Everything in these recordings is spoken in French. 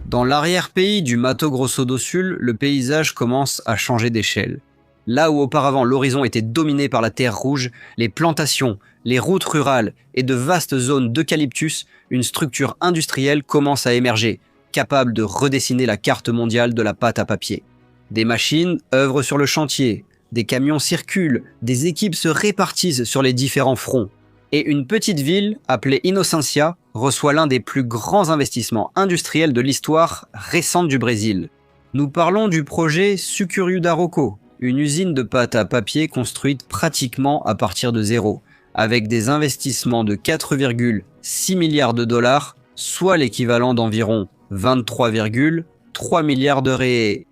Dans l'arrière-pays du Mato Grosso do Sul, le paysage commence à changer d'échelle. Là où auparavant l'horizon était dominé par la terre rouge, les plantations, les routes rurales et de vastes zones d'eucalyptus, une structure industrielle commence à émerger, capable de redessiner la carte mondiale de la pâte à papier. Des machines œuvrent sur le chantier, des camions circulent, des équipes se répartissent sur les différents fronts. Et une petite ville, appelée Inocência, reçoit l'un des plus grands investissements industriels de l'histoire récente du Brésil. Nous parlons du projet Sucuriú d'Arauco, une usine de pâte à papier construite pratiquement à partir de zéro, avec des investissements de 4,6 milliards de dollars, soit l'équivalent d'environ 23,3 milliards de réals.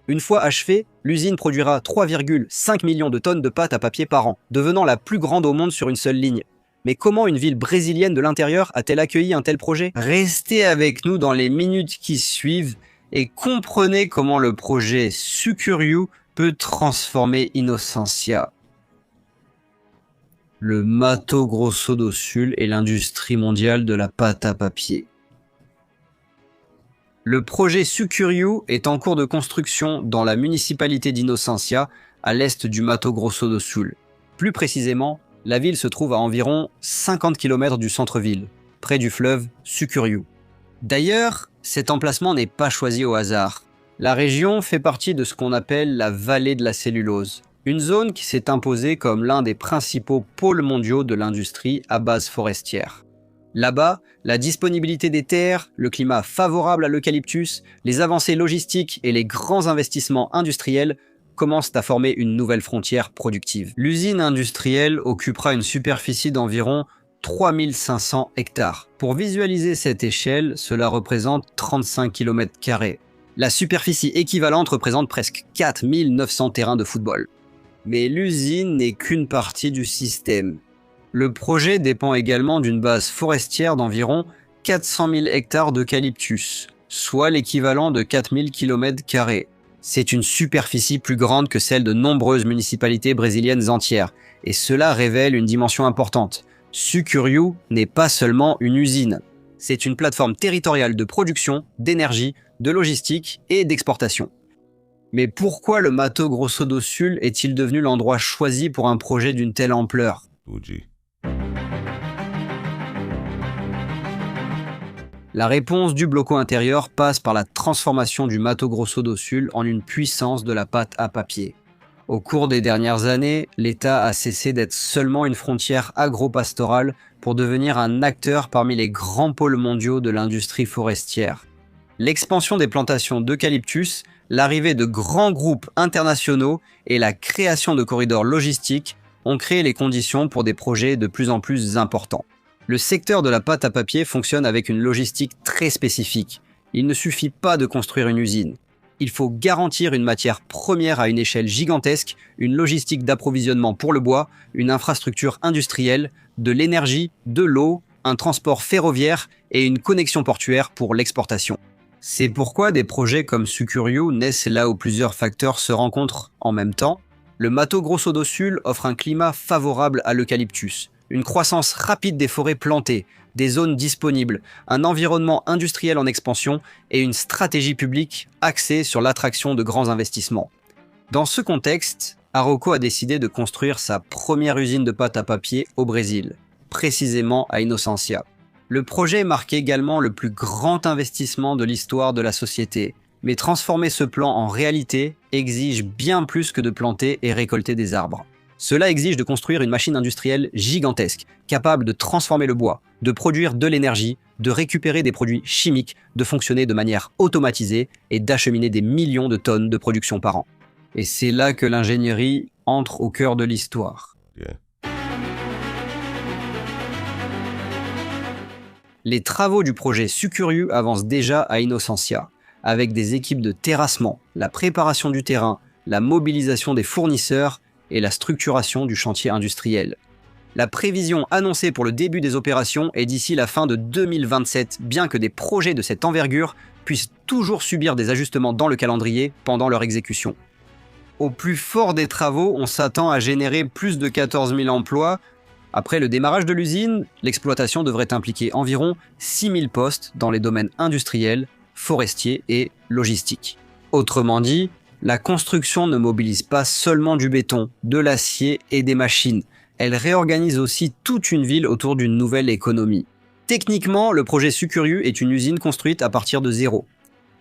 Une fois achevée, l'usine produira 3,5 millions de tonnes de pâte à papier par an, devenant la plus grande au monde sur une seule ligne. Mais comment une ville brésilienne de l'intérieur a-t-elle accueilli un tel projet? Restez avec nous dans les minutes qui suivent et comprenez comment le projet Sucuriú peut transformer Inocência. Le Mato Grosso do Sul et l'industrie mondiale de la pâte à papier. Le projet Sucuriú est en cours de construction dans la municipalité d'Inocência, à l'est du Mato Grosso do Sul. Plus précisément, la ville se trouve à environ 50 km du centre-ville, près du fleuve Sucuriú. D'ailleurs, cet emplacement n'est pas choisi au hasard. La région fait partie de ce qu'on appelle la vallée de la cellulose, une zone qui s'est imposée comme l'un des principaux pôles mondiaux de l'industrie à base forestière. Là-bas, la disponibilité des terres, le climat favorable à l'eucalyptus, les avancées logistiques et les grands investissements industriels commencent à former une nouvelle frontière productive. L'usine industrielle occupera une superficie d'environ 3500 hectares. Pour visualiser cette échelle, cela représente 35 km². La superficie équivalente représente presque 4900 terrains de football. Mais l'usine n'est qu'une partie du système. Le projet dépend également d'une base forestière d'environ 400 000 hectares d'eucalyptus, soit l'équivalent de 4000 km². C'est une superficie plus grande que celle de nombreuses municipalités brésiliennes entières, et cela révèle une dimension importante. Sucuriú n'est pas seulement une usine, c'est une plateforme territoriale de production, d'énergie, de logistique et d'exportation. Mais pourquoi le Mato Grosso do Sul est-il devenu l'endroit choisi pour un projet d'une telle ampleur? La réponse du bloco intérieur passe par la transformation du Mato Grosso do Sul en une puissance de la pâte à papier. Au cours des dernières années, l'État a cessé d'être seulement une frontière agro-pastorale pour devenir un acteur parmi les grands pôles mondiaux de l'industrie forestière. L'expansion des plantations d'eucalyptus, l'arrivée de grands groupes internationaux et la création de corridors logistiques ont créé les conditions pour des projets de plus en plus importants. Le secteur de la pâte à papier fonctionne avec une logistique très spécifique. Il ne suffit pas de construire une usine. Il faut garantir une matière première à une échelle gigantesque, une logistique d'approvisionnement pour le bois, une infrastructure industrielle, de l'énergie, de l'eau, un transport ferroviaire et une connexion portuaire pour l'exportation. C'est pourquoi des projets comme Sucuriú naissent là où plusieurs facteurs se rencontrent en même temps. Le Mato Grosso do Sul offre un climat favorable à l'eucalyptus, une croissance rapide des forêts plantées, des zones disponibles, un environnement industriel en expansion et une stratégie publique axée sur l'attraction de grands investissements. Dans ce contexte, Arauco a décidé de construire sa première usine de pâte à papier au Brésil, précisément à Inocência. Le projet marque également le plus grand investissement de l'histoire de la société, mais transformer ce plan en réalité exige bien plus que de planter et récolter des arbres. Cela exige de construire une machine industrielle gigantesque, capable de transformer le bois, de produire de l'énergie, de récupérer des produits chimiques, de fonctionner de manière automatisée et d'acheminer des millions de tonnes de production par an. Et c'est là que l'ingénierie entre au cœur de l'histoire. Les travaux du projet Sucuriú avancent déjà à Inocência, avec des équipes de terrassement, la préparation du terrain, la mobilisation des fournisseurs et la structuration du chantier industriel. La prévision annoncée pour le début des opérations est d'ici la fin de 2027, bien que des projets de cette envergure puissent toujours subir des ajustements dans le calendrier pendant leur exécution. Au plus fort des travaux, on s'attend à générer plus de 14 000 emplois. Après le démarrage de l'usine, l'exploitation devrait impliquer environ 6 000 postes dans les domaines industriels, forestier et logistique. Autrement dit, la construction ne mobilise pas seulement du béton, de l'acier et des machines. Elle réorganise aussi toute une ville autour d'une nouvelle économie. Techniquement, le projet Sucuriú est une usine construite à partir de zéro.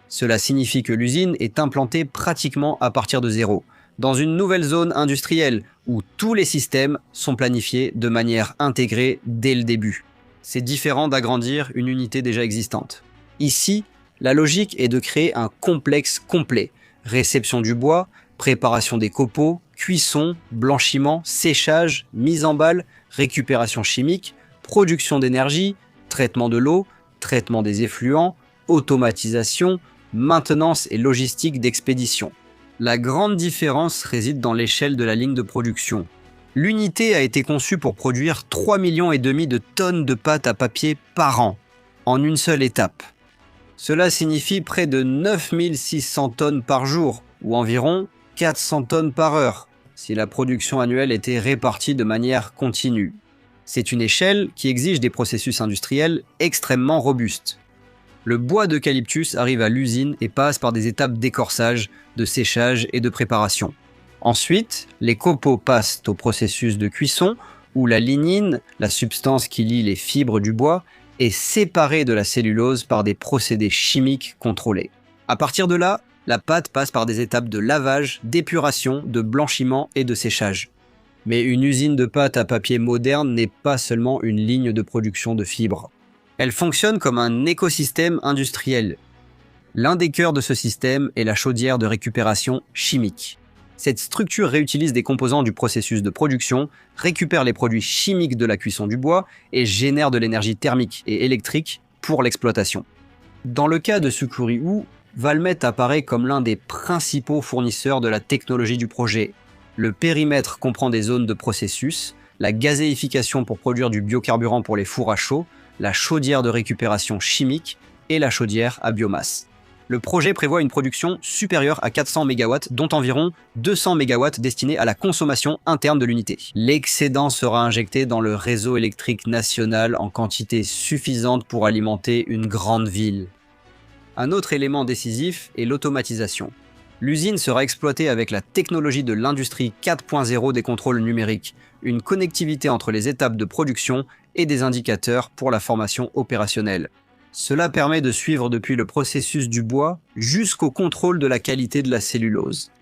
Cela signifie que l'usine est implantée pratiquement à partir de zéro, dans une nouvelle zone industrielle où tous les systèmes sont planifiés de manière intégrée dès le début. C'est différent d'agrandir une unité déjà existante. Ici, la logique est de créer un complexe complet. Réception du bois, préparation des copeaux, cuisson, blanchiment, séchage, mise en balle, récupération chimique, production d'énergie, traitement de l'eau, traitement des effluents, automatisation, maintenance et logistique d'expédition. La grande différence réside dans l'échelle de la ligne de production. L'unité a été conçue pour produire 3,5 millions de tonnes de pâte à papier par an, en une seule étape. Cela signifie près de 9600 tonnes par jour, ou environ 400 tonnes par heure, si la production annuelle était répartie de manière continue. C'est une échelle qui exige des processus industriels extrêmement robustes. Le bois d'eucalyptus arrive à l'usine et passe par des étapes d'écorçage, de séchage et de préparation. Ensuite, les copeaux passent au processus de cuisson où la lignine, la substance qui lie les fibres du bois, est séparée de la cellulose par des procédés chimiques contrôlés. À partir de là, la pâte passe par des étapes de lavage, d'épuration, de blanchiment et de séchage. Mais une usine de pâte à papier moderne n'est pas seulement une ligne de production de fibres. Elle fonctionne comme un écosystème industriel. L'un des cœurs de ce système est la chaudière de récupération chimique. Cette structure réutilise des composants du processus de production, récupère les produits chimiques de la cuisson du bois et génère de l'énergie thermique et électrique pour l'exploitation. Dans le cas de Sucuriú, Valmet apparaît comme l'un des principaux fournisseurs de la technologie du projet. Le périmètre comprend des zones de processus, la gazéification pour produire du biocarburant pour les fours à chaud, la chaudière de récupération chimique et la chaudière à biomasse. Le projet prévoit une production supérieure à 400 MW, dont environ 200 MW destinés à la consommation interne de l'unité. L'excédent sera injecté dans le réseau électrique national en quantité suffisante pour alimenter une grande ville. Un autre élément décisif est l'automatisation. L'usine sera exploitée avec la technologie de l'industrie 4.0 des contrôles numériques, une connectivité entre les étapes de production et des indicateurs pour la formation opérationnelle. Cela permet de suivre depuis le processus du bois jusqu'au contrôle de la qualité de la cellulose.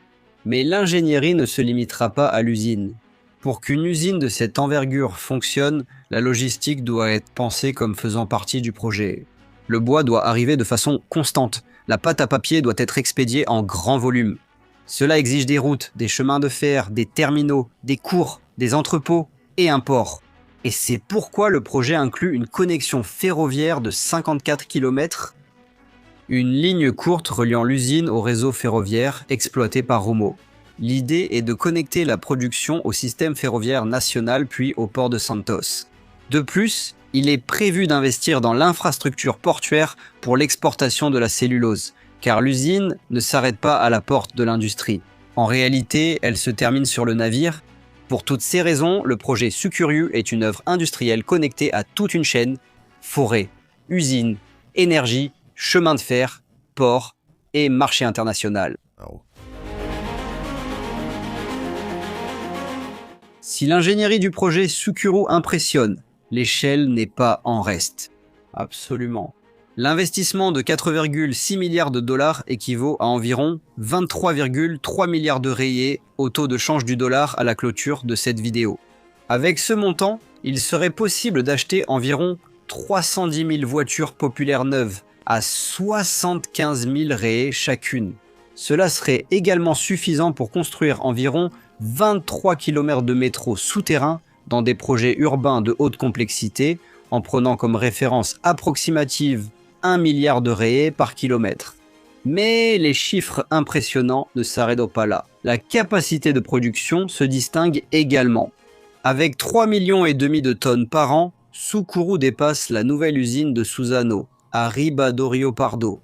Mais l'ingénierie ne se limitera pas à l'usine. Pour qu'une usine de cette envergure fonctionne, la logistique doit être pensée comme faisant partie du projet. Le bois doit arriver de façon constante. La pâte à papier doit être expédiée en grand volume. Cela exige des routes, des chemins de fer, des terminaux, des cours, des entrepôts et un port. Et c'est pourquoi le projet inclut une connexion ferroviaire de 54 km, une ligne courte reliant l'usine au réseau ferroviaire exploité par Rumo. L'idée est de connecter la production au système ferroviaire national puis au port de Santos. De plus, il est prévu d'investir dans l'infrastructure portuaire pour l'exportation de la cellulose, car l'usine ne s'arrête pas à la porte de l'industrie. En réalité, elle se termine sur le navire. Pour toutes ces raisons, le projet Sucuriú est une œuvre industrielle connectée à toute une chaîne, forêt, usine, énergie, chemin de fer, port et marché international. Si l'ingénierie du projet Sucuriú impressionne, l'échelle n'est pas en reste. Absolument. L'investissement de 4,6 milliards de dollars équivaut à environ 23,3 milliards de rayés au taux de change du dollar à la clôture de cette vidéo. Avec ce montant, il serait possible d'acheter environ 310 000 voitures populaires neuves à 75 000 rayés chacune. Cela serait également suffisant pour construire environ 23 km de métro souterrain dans des projets urbains de haute complexité en prenant comme référence approximative 1 milliard de rayés par kilomètre. Mais les chiffres impressionnants ne s'arrêtent pas là. La capacité de production se distingue également. Avec 3,5 millions de tonnes par an, Sucuriú dépasse la nouvelle usine de Suzano, à Riba do Rio Pardo.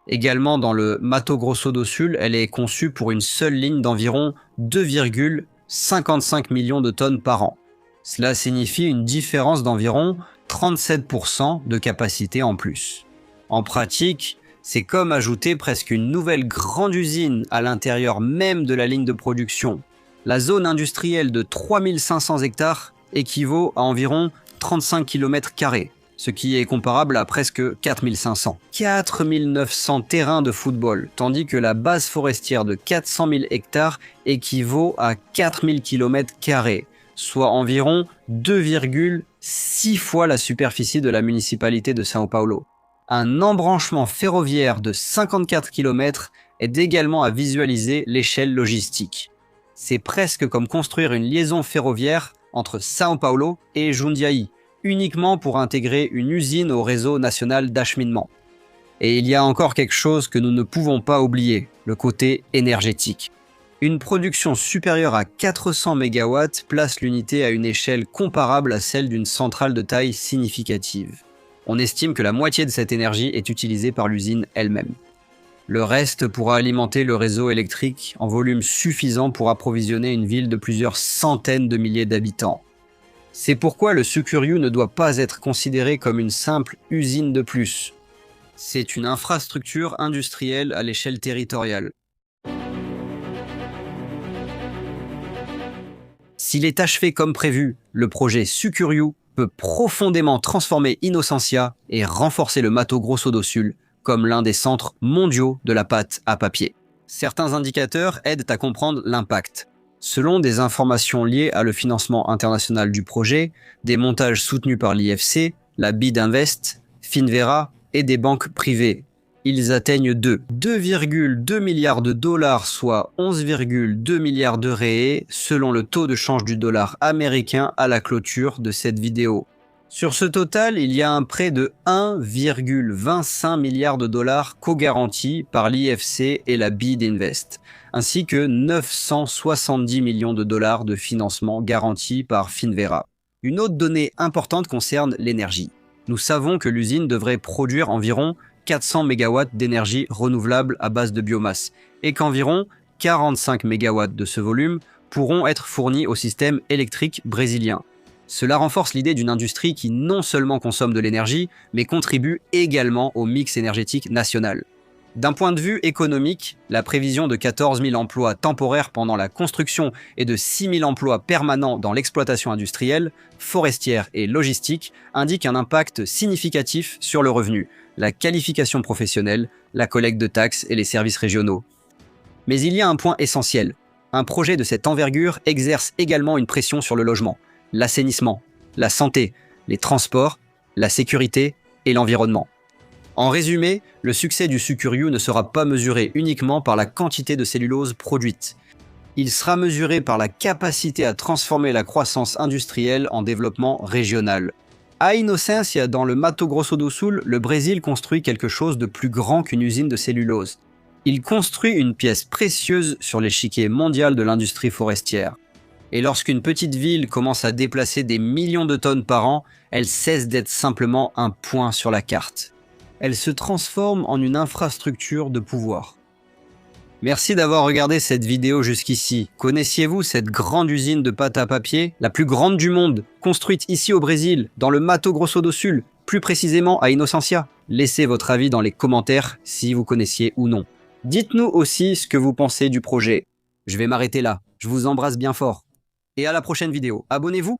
Également dans le Mato Grosso do Sul, elle est conçue pour une seule ligne d'environ 2,55 millions de tonnes par an. Cela signifie une différence d'environ 37% de capacité en plus. En pratique, C'est comme ajouter presque une nouvelle grande usine à l'intérieur même de la ligne de production. La zone industrielle de 3500 hectares équivaut à environ 35 km², ce qui est comparable à presque 4500. 4900 terrains de football, tandis que la base forestière de 400 000 hectares équivaut à 4000 km², soit environ 2,6 fois la superficie de la municipalité de São Paulo. Un embranchement ferroviaire de 54 km aide également à visualiser l'échelle logistique. C'est presque comme construire une liaison ferroviaire entre São Paulo et Jundiaí, uniquement pour intégrer une usine au réseau national d'acheminement. Et il y a encore quelque chose que nous ne pouvons pas oublier, le côté énergétique. Une production supérieure à 400 MW place l'unité à une échelle comparable à celle d'une centrale de taille significative. On estime que la moitié de cette énergie est utilisée par l'usine elle-même. Le reste pourra alimenter le réseau électrique en volume suffisant pour approvisionner une ville de plusieurs centaines de milliers d'habitants. C'est pourquoi le Sucuriú ne doit pas être considéré comme une simple usine de plus. C'est une infrastructure industrielle à l'échelle territoriale. S'il est achevé comme prévu, le projet Sucuriú peut profondément transformer Inocência et renforcer le Mato Grosso do Sul comme l'un des centres mondiaux de la pâte à papier. Certains indicateurs aident à comprendre l'impact. Selon des informations liées à le financement international du projet, des montages soutenus par l'IFC, la BID Invest, Finvera et des banques privées, ils atteignent 2,2 milliards de dollars, soit 11,2 milliards de réés, selon le taux de change du dollar américain à la clôture de cette vidéo. Sur ce total, il y a un prêt de 1,25 milliard de dollars co-garanti par l'IFC et la BID Invest, ainsi que 970 millions de dollars de financement garantis par Finvera. Une autre donnée importante concerne l'énergie. Nous savons que l'usine devrait produire environ 400 MW d'énergie renouvelable à base de biomasse et qu'environ 45 MW de ce volume pourront être fournis au système électrique brésilien. Cela renforce l'idée d'une industrie qui non seulement consomme de l'énergie, mais contribue également au mix énergétique national. D'un point de vue économique, la prévision de 14 000 emplois temporaires pendant la construction et de 6 000 emplois permanents dans l'exploitation industrielle, forestière et logistique indique un impact significatif sur le revenu, la qualification professionnelle, la collecte de taxes et les services régionaux. Mais il y a un point essentiel. Un projet de cette envergure exerce également une pression sur le logement, l'assainissement, la santé, les transports, la sécurité et l'environnement. En résumé, le succès du Sucuriú ne sera pas mesuré uniquement par la quantité de cellulose produite. Il sera mesuré par la capacité à transformer la croissance industrielle en développement régional. À Inocência, dans le Mato Grosso do Sul, le Brésil construit quelque chose de plus grand qu'une usine de cellulose. Il construit une pièce précieuse sur l'échiquier mondial de l'industrie forestière. Et lorsqu'une petite ville commence à déplacer des millions de tonnes par an, elle cesse d'être simplement un point sur la carte. Elle se transforme en une infrastructure de pouvoir. Merci d'avoir regardé cette vidéo jusqu'ici. Connaissiez-vous cette grande usine de pâte à papier, la plus grande du monde, construite ici au Brésil, dans le Mato Grosso do Sul, plus précisément à Inocência? Laissez votre avis dans les commentaires si vous connaissiez ou non. Dites-nous aussi ce que vous pensez du projet. Je vais m'arrêter là. Je vous embrasse bien fort. Et à la prochaine vidéo. Abonnez-vous!